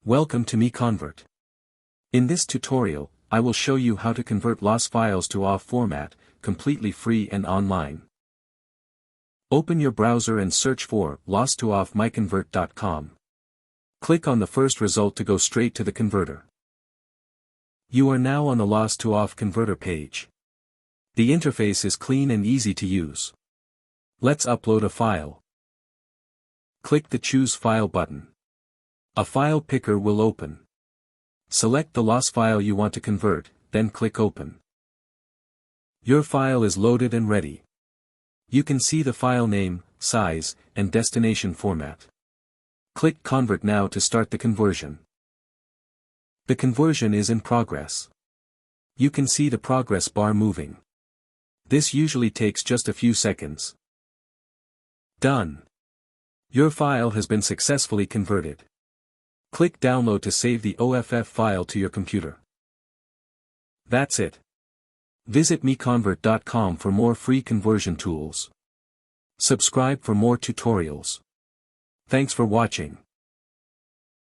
Welcome to MiConvert. In this tutorial, I will show you how to convert LOS files to OFF format, completely free and online. Open your browser and search for LOS to OFF MiConvert.com. Click on the first result to go straight to the converter. You are now on the LOS to OFF converter page. The interface is clean and easy to use. Let's upload a file. Click the Choose File button. A file picker will open. Select the LOS file you want to convert, then click Open. Your file is loaded and ready. You can see the file name, size, and destination format. Click Convert now to start the conversion. The conversion is in progress. You can see the progress bar moving. This usually takes just a few seconds. Done. Your file has been successfully converted. Click Download to save the OFF file to your computer. That's it. Visit MiConvert.com for more free conversion tools. Subscribe for more tutorials. Thanks for watching.